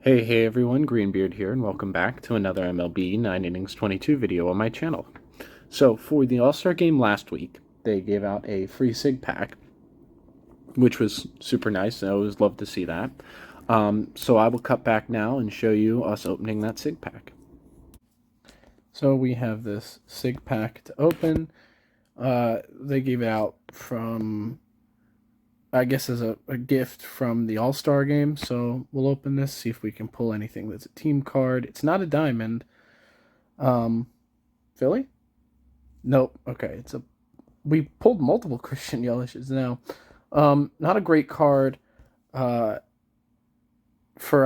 Hey everyone, Greenbeard here, and welcome back to another MLB 9 Innings 22 video on my channel. So, for the All-Star game last week, they gave out a free Sig pack, which was super nice. I always love to see that. So I will cut back now and show you us opening that Sig pack. So we have this Sig pack to open. They gave it out from, I guess, as a gift from the All-Star game. So we'll open this, see if we can pull anything that's a team card. It's not a diamond. Philly? Nope. Okay, we pulled multiple Christian Yelishes now. Not a great card. For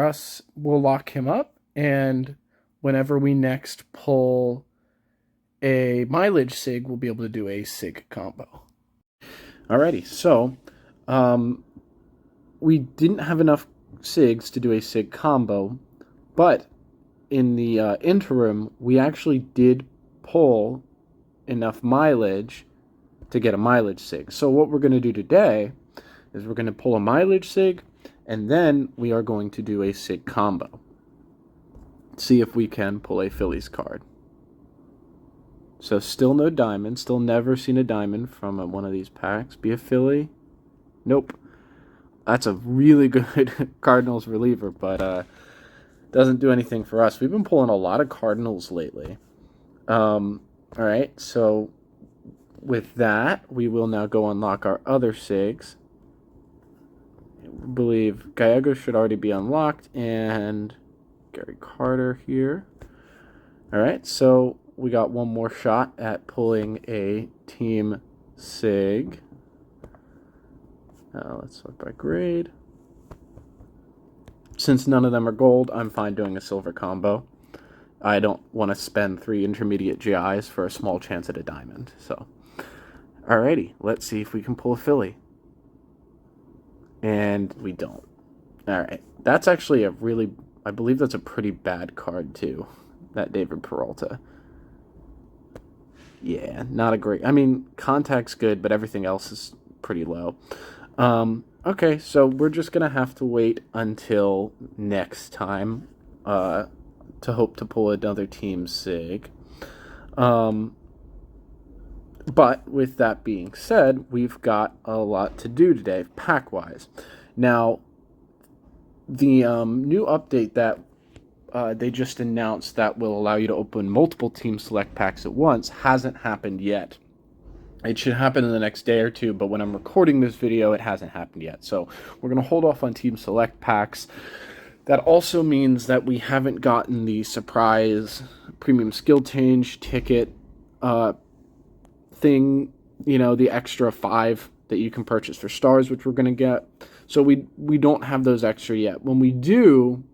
us, we'll lock him up, and whenever we next pull a mileage Sig, we'll be able to do a Sig Combo. Alrighty, so we didn't have enough Sigs to do a Sig Combo, but in the interim, we actually did pull enough mileage to get a mileage Sig. So what we're going to do today is we're going to pull a mileage Sig, and then we are going to do a Sig Combo. See if we can pull a Phillies card. So still no diamond. Still never seen a diamond from one of these packs. Be a Philly? Nope. That's a really good Cardinals reliever, but doesn't do anything for us. We've been pulling a lot of Cardinals lately. Alright, so with that, we will now go unlock our other Sigs. I believe Gallego should already be unlocked, and Gary Carter here. Alright, so we got one more shot at pulling a Team Sig. Let's sort by grade. Since none of them are gold, I'm fine doing a silver combo. I don't want to spend 3 intermediate GIs for a small chance at a diamond. So, alrighty, let's see if we can pull a Philly. And we don't. Alright, that's actually I believe that's a pretty bad card too, that David Peralta. Yeah, not a great, I mean, contact's good, but everything else is pretty low. Okay, so we're just going to have to wait until next time to hope to pull another Team Sig. But with that being said, we've got a lot to do today, pack-wise. Now, the new update that they just announced that will allow you to open multiple Team Select packs at once hasn't happened yet. It should happen in the next day or two, but when I'm recording this video, it hasn't happened yet. So we're going to hold off on Team Select packs. That also means that we haven't gotten the surprise premium skill change ticket thing, you know, the extra 5 that you can purchase for stars, which we're going to get. So we don't have those extra yet. When we do,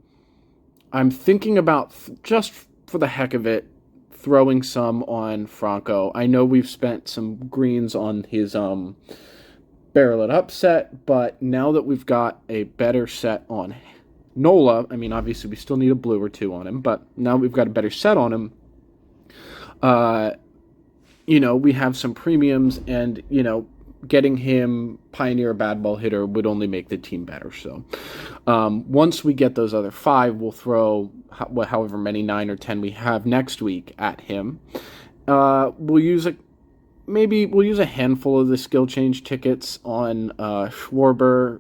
I'm thinking about, just for the heck of it, throwing some on Franco. I know we've spent some greens on his barrel it up set, but now that we've got a better set on Nola, I mean, obviously we still need a blue or 2 on him, but now we've got a better set on him, you know, we have some premiums, and, you know, getting him Pioneer Bad Ball Hitter would only make the team better. So once we get those other 5, we'll throw however many 9 or 10 we have next week at him. We'll use a handful of the skill change tickets on Schwarber.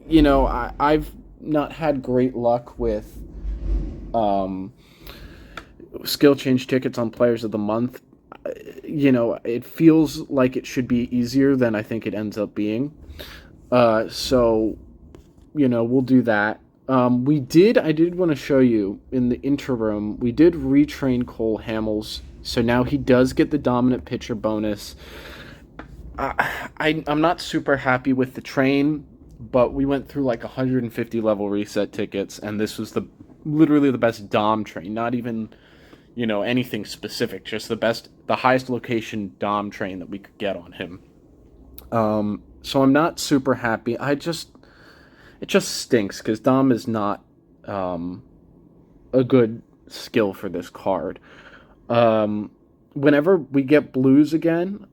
You know, I've not had great luck with skill change tickets on Players of the Month. You know, it feels like it should be easier than I think it ends up being. So, you know, we'll do that. I did want to show you, in the interim, we did retrain Cole Hamels, so now he does get the dominant pitcher bonus. I'm not super happy with the train, but we went through like 150 level reset tickets, and this was literally the best Dom train, not even, you know, anything specific, just the highest location Dom train that we could get on him. So I'm not super happy. It just stinks, because Dom is not a good skill for this card. Whenever we get blues again,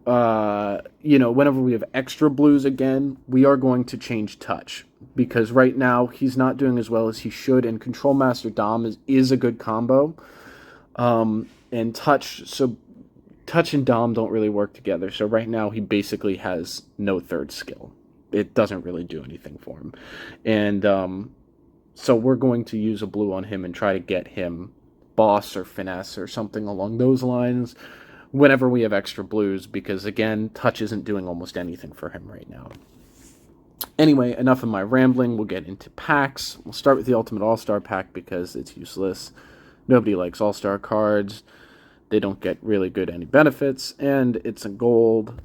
whenever we have extra blues again, we are going to change touch. Because right now, he's not doing as well as he should, and Control Master Dom is a good combo. And touch and Dom don't really work together. So right now, he basically has no third skill. It doesn't really do anything for him. And so we're going to use a blue on him and try to get him boss or finesse or something along those lines whenever we have extra blues, because again, touch isn't doing almost anything for him right now. Anyway, enough of my rambling. We'll get into packs. We'll start with the Ultimate All-Star pack because it's useless. Nobody likes All-Star cards. They don't get really good any benefits, and it's a gold.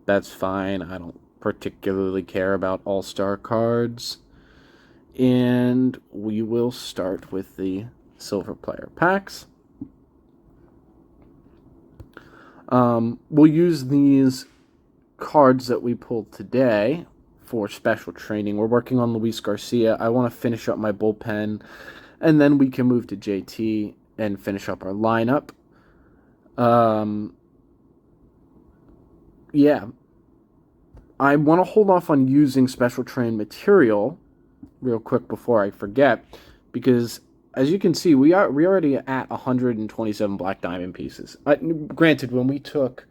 That's fine. I don't particularly care about All-Star cards. And we will start with the Silver Player packs. We'll use these cards that we pulled today for special training. We're working on Luis Garcia. I want to finish up my bullpen, and then we can move to JT and finish up our lineup. Yeah. I want to hold off on using special train material real quick before I forget, because as you can see, we already at 127 Black Diamond pieces. Granted, when we took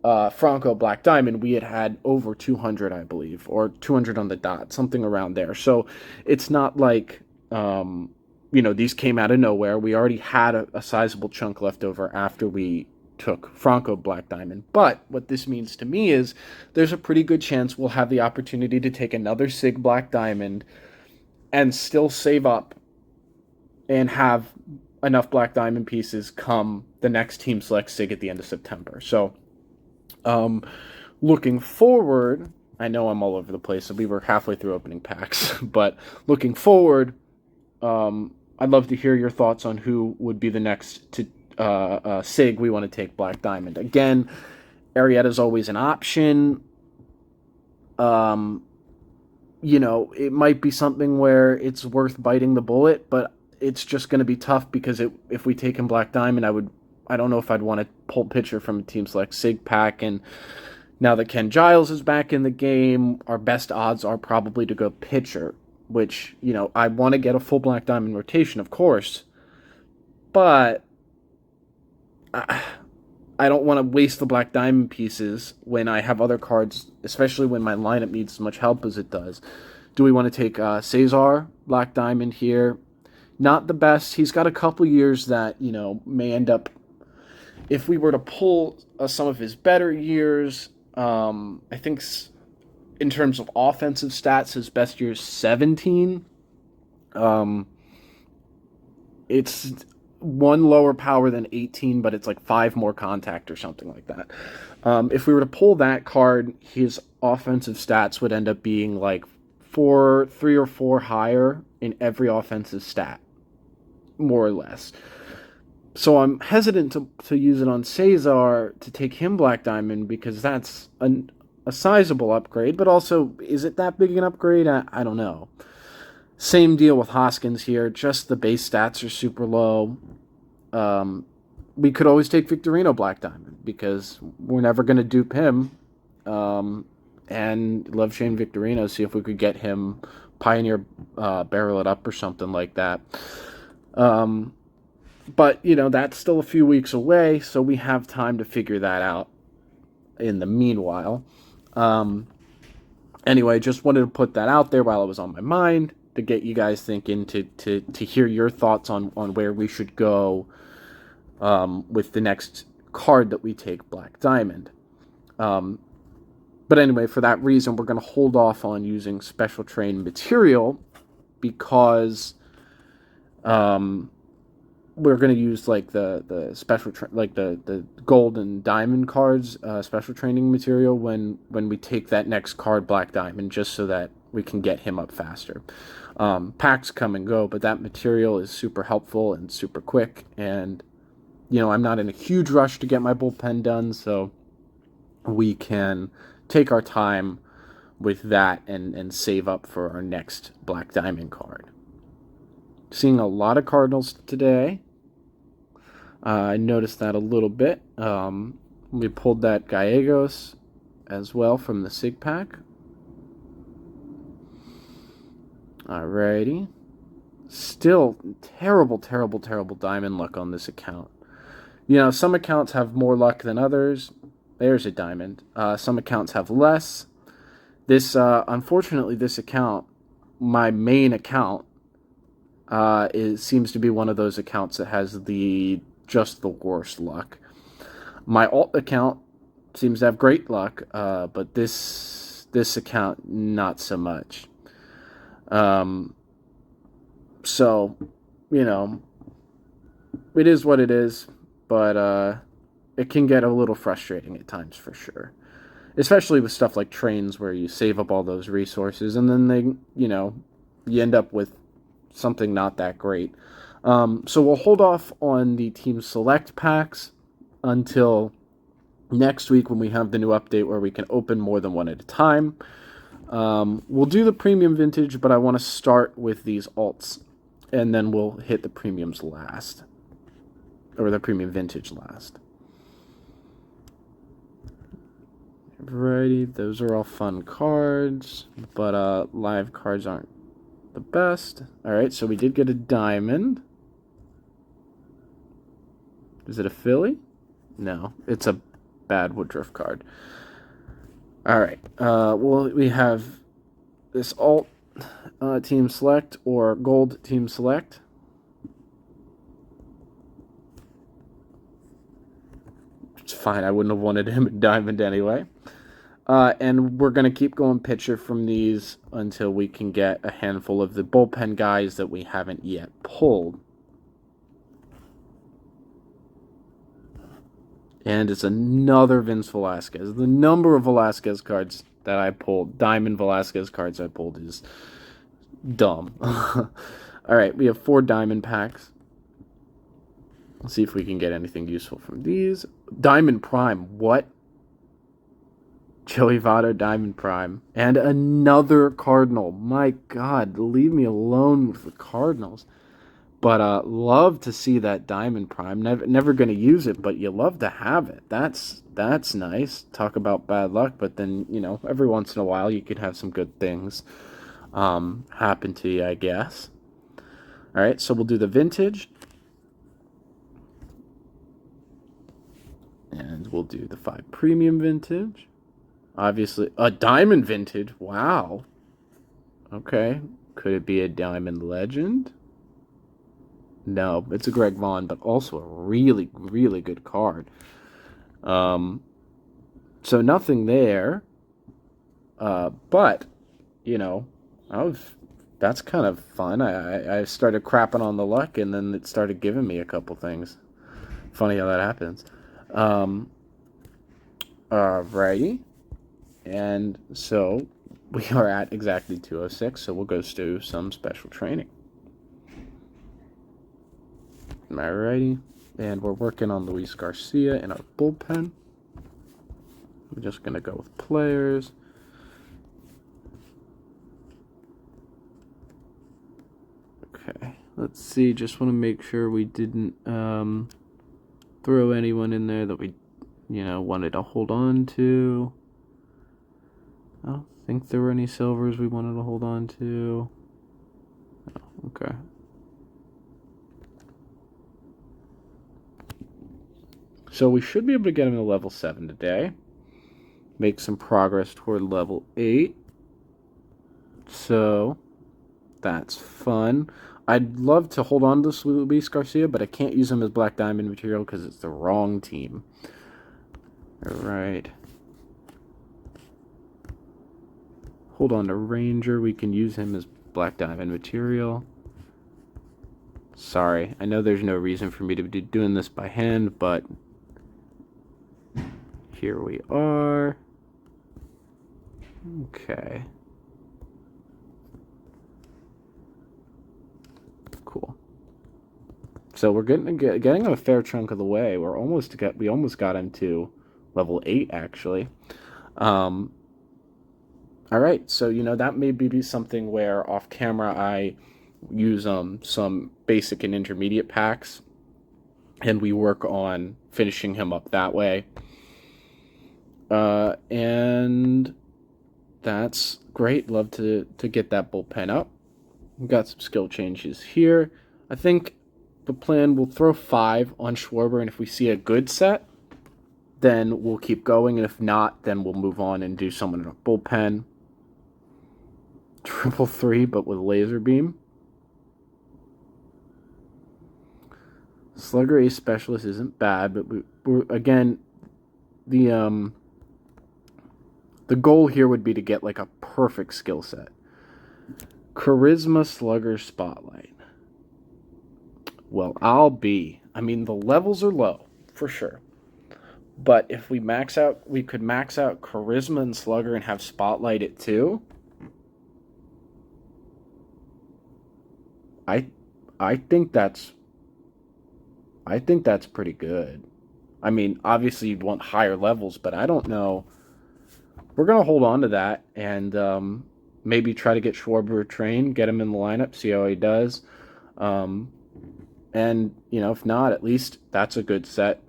Franco Black Diamond, we had over 200, I believe, or 200 on the dot, something around there. So it's not like, these came out of nowhere. We already had a sizable chunk left over after we took Franco Black Diamond. But what this means to me is there's a pretty good chance we'll have the opportunity to take another Sig Black Diamond and still save up and have enough Black Diamond pieces come the next Team Select Sig at the end of September. So, looking forward, I know I'm all over the place, and we were halfway through opening packs, but looking forward, I'd love to hear your thoughts on who would be the next to Sig we want to take Black Diamond. Again, Arrieta's always an option. It might be something where it's worth biting the bullet, but it's just going to be tough because if we take him Black Diamond, I don't know if I'd want to pull pitcher from a Team Select Sig pack. And now that Ken Giles is back in the game, our best odds are probably to go pitcher, which, I want to get a full Black Diamond rotation, of course, but I don't want to waste the Black Diamond pieces when I have other cards, especially when my lineup needs as much help as it does. Do we want to take Cesar Black Diamond here? Not the best. He's got a couple years that, may end up, if we were to pull some of his better years, I think in terms of offensive stats, his best year is 17. It's one lower power than 18, but it's like 5 more contact or something like that. If we were to pull that card, his offensive stats would end up being like 3 or 4 higher in every offensive stat, more or less. So I'm hesitant to use it on Cesar to take him Black Diamond because that's a sizable upgrade, but also, is it that big an upgrade? I don't know. Same deal with Hoskins here. Just the base stats are super low. We could always take Victorino Black Diamond because we're never going to dupe him. And love Shane Victorino. See if we could get him Pioneer Barrel It Up or something like that. But, that's still a few weeks away, so we have time to figure that out in the meanwhile. Anyway, just wanted to put that out there while it was on my mind to get you guys thinking, to hear your thoughts on where we should go with the next card that we take Black Diamond. But anyway, for that reason, we're going to hold off on using special train material because we're going to use like the special the gold and diamond cards, special training material when we take that next card Black Diamond, just so that we can get him up faster. Packs come and go, but that material is super helpful and super quick, and I'm not in a huge rush to get my bullpen done, so we can take our time with that and save up for our next Black Diamond card. Seeing a lot of Cardinals today. I noticed that a little bit. We pulled that Gallegos as well from the Sig pack. Alrighty. Still terrible diamond luck on this account. You know, some accounts have more luck than others. There's a diamond. Some accounts have less. This, unfortunately, this account, my main account, seems to be one of those accounts that has just the worst luck. My alt account seems to have great luck, but this account not so much. So, you know, it is what it is, but it can get a little frustrating at times for sure. Especially with stuff like trains where you save up all those resources and then you end up with something not that great. So we'll hold off on the Team Select packs until next week when we have the new update where we can open more than one at a time. We'll do the premium vintage, but I want to start with these alts, and then we'll hit the premiums last, or the premium vintage last. Alrighty, those are all fun cards, but live cards aren't the best. Alright, so we did get a diamond. Is it a Philly? No, it's a bad Woodruff card. Alright, well, we have this alt Team Select or Gold Team Select. It's fine, I wouldn't have wanted him a diamond anyway. And we're going to keep going pitcher from these until we can get a handful of the bullpen guys that we haven't yet pulled. And it's another Vince Velasquez. The number of Velasquez cards that I pulled, Diamond Velasquez cards I pulled, is dumb. Alright, we have 4 diamond packs. Let's see if we can get anything useful from these. Diamond Prime, what? Joey Votto, Diamond Prime. And another Cardinal. My God, leave me alone with the Cardinals. But love to see that Diamond Prime. Never going to use it, but you love to have it. That's nice. Talk about bad luck, but then, every once in a while you could have some good things happen to you, I guess. All right, so we'll do the vintage. And we'll do the 5 premium vintage. Obviously, a diamond vintage. Wow. Okay. Could it be a diamond legend? No, it's a Greg Vaughn, but also a really, really good card. So nothing there. But, that's kind of fun. I started crapping on the luck, and then it started giving me a couple things. Funny how that happens. Alrighty. And so we are at exactly 206, so we'll go do some special training. Alrighty, and we're working on Luis Garcia in our bullpen. I'm just going to go with players. Okay, let's see, just want to make sure we didn't throw anyone in there that we, wanted to hold on to. I don't think there were any silvers we wanted to hold on to. Oh, okay. So we should be able to get him to level 7 today. Make some progress toward level 8. So that's fun. I'd love to hold on to Luis Garcia, but I can't use him as Black Diamond material because it's the wrong team. Alright. Hold on to Ranger. We can use him as Black Diamond material. Sorry. I know there's no reason for me to be doing this by hand, but here we are. Okay. Cool. So we're getting a fair chunk of the way. We almost got him to level 8 actually. All right, so that may be something where off camera I use some basic and intermediate packs, and we work on finishing him up that way. And that's great. Love to get that bullpen up. We've got some skill changes here. I think the plan will throw 5 on Schwarber, and if we see a good set, then we'll keep going, and if not, then we'll move on and do someone in a bullpen. 333, but with laser beam. Slugger Ace Specialist isn't bad, but we're again, the goal here would be to get like a perfect skill set. Charisma Slugger Spotlight. Well, I mean, the levels are low, for sure. But if we could max out Charisma and Slugger and have Spotlight it too. I think that's pretty good. I mean, obviously you'd want higher levels, but I don't know. We're gonna hold on to that and maybe try to get Schwarber trained, get him in the lineup, see how he does. And if not, at least that's a good set.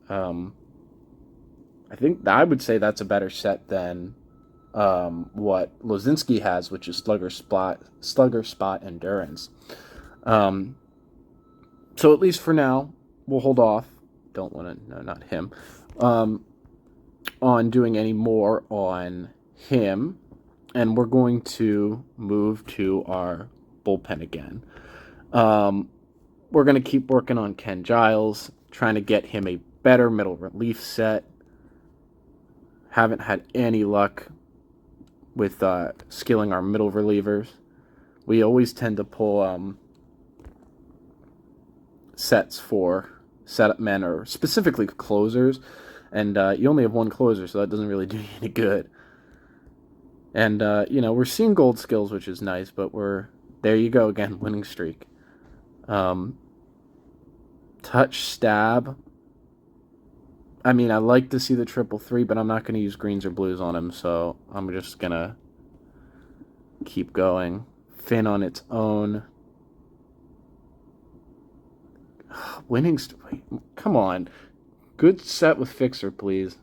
I think I would say that's a better set than what Lozinski has, which is Slugger Spot Endurance. So at least for now, we'll hold off. Don't want to, no, not him, on doing any more on him. And we're going to move to our bullpen again. We're going to keep working on Ken Giles, trying to get him a better middle relief set. Haven't had any luck with skilling our middle relievers. We always tend to pull sets for setup men or specifically closers, and you only have one closer, so that doesn't really do you any good. And we're seeing gold skills, which is nice, but there you go again, winning streak. Touch stab. I mean, I like to see the 333, but I'm not going to use greens or blues on him, so I'm just going to keep going. Fin on its own. Winning... Wait, come on. Good set with Fixer, please.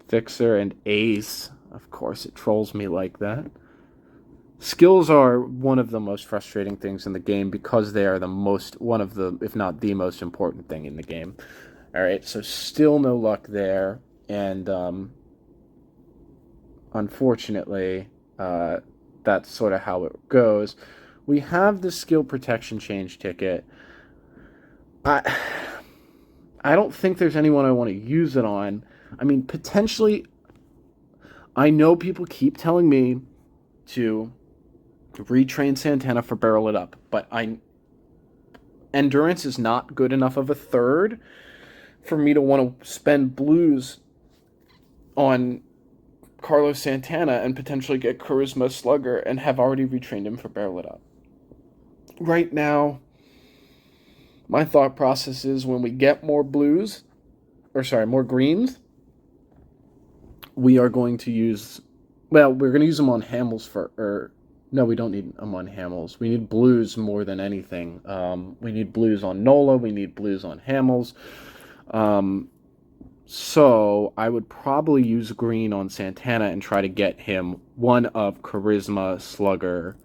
Fixer and Ace. Of course, it trolls me like that. Skills are one of the most frustrating things in the game because they are one of the, if not the most important thing in the game. All right, so still no luck there, and unfortunately, that's sort of how it goes. We have the skill protection change ticket. I don't think there's anyone I want to use it on. I mean, potentially, I know people keep telling me to retrain Santana for Barrel It Up, but Endurance is not good enough of a third for me to want to spend blues on Carlos Santana and potentially get Charisma Slugger and have already retrained him for Barrel It Up. Right now, my thought process is when we get more greens, we are going to use, we're going to use them on Hamels no, we don't need them on Hamels. We need blues more than anything. We need blues on Nola. We need blues on Hamels. So I would probably use green on Santana and try to get him one of Charisma, Slugger.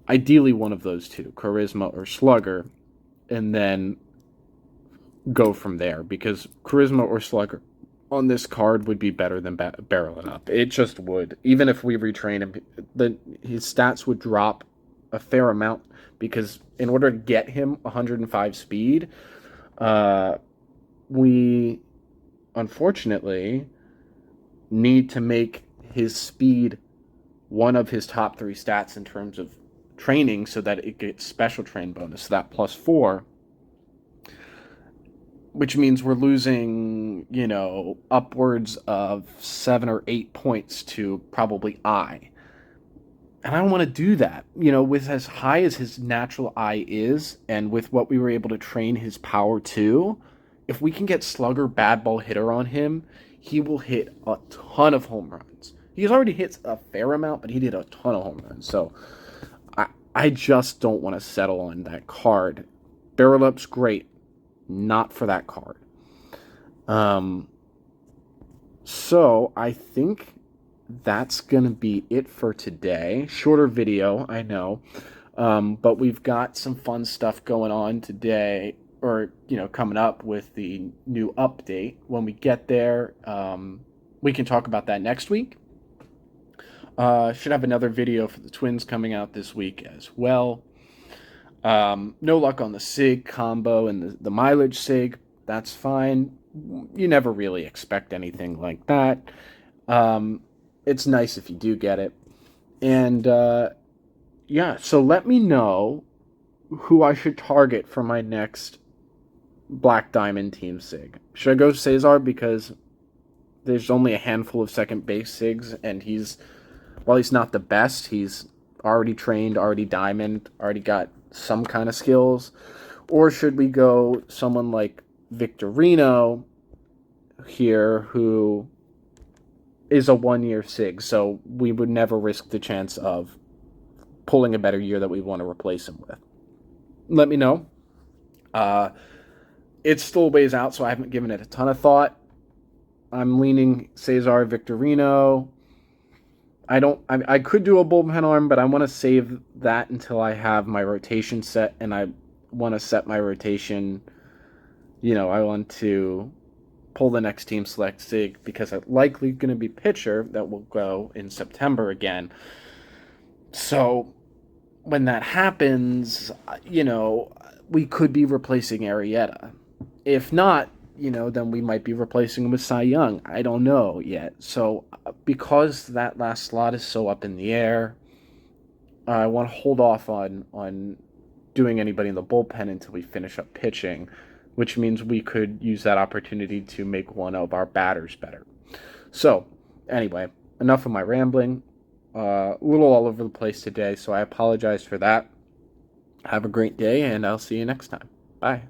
Ideally one of those two, Charisma or Slugger, and then go from there. Because Charisma or Slugger on this card would be better than barreling up. It just would. Even if we retrain him, his stats would drop a fair amount because in order to get him 105 speed, we unfortunately need to make his speed one of his top 3 stats in terms of training so that it gets special train bonus, so that +4. Which means we're losing, upwards of 7 or 8 points to probably I. And I don't want to do that. With as high as his natural I is, and with what we were able to train his power to, if we can get Slugger Bad Ball Hitter on him, he will hit a ton of home runs. He's already hit a fair amount, but he did a ton of home runs. So I just don't want to settle on that card. Barrel Up's great. not for that card. So I think that's going to be it for today. Shorter video, I know. But we've got some fun stuff going on today, or, coming up with the new update. When we get there, we can talk about that next week. Should have another video for the Twins coming out this week as well. No luck on the Sig Combo and the mileage Sig. That's fine. You never really expect anything like that. It's nice if you do get it. And, yeah, so let me know who I should target for my next Black Diamond Team Sig. Should I go Cesar because there's only a handful of second base Sigs, and while he's not the best, he's already trained, already diamond, already got some kind of skills? Or should we go someone like Victorino here, who is a 1-year Sig, so we would never risk the chance of pulling a better year that we want to replace him with? Let me know. It's still a ways out, so I haven't given it a ton of thought. I'm leaning Cesar Victorino. I could do a bullpen arm, but I want to save that until I have my rotation set, and I want to set my rotation. I want to pull the next team select Sig because it's likely going to be pitcher that will go in September again. So when that happens, we could be replacing Arrieta. If not, then we might be replacing him with Cy Young. I don't know yet. So because that last slot is so up in the air, I want to hold off on doing anybody in the bullpen until we finish up pitching, which means we could use that opportunity to make one of our batters better. So anyway, enough of my rambling. A little all over the place today, so I apologize for that. Have a great day, and I'll see you next time. Bye.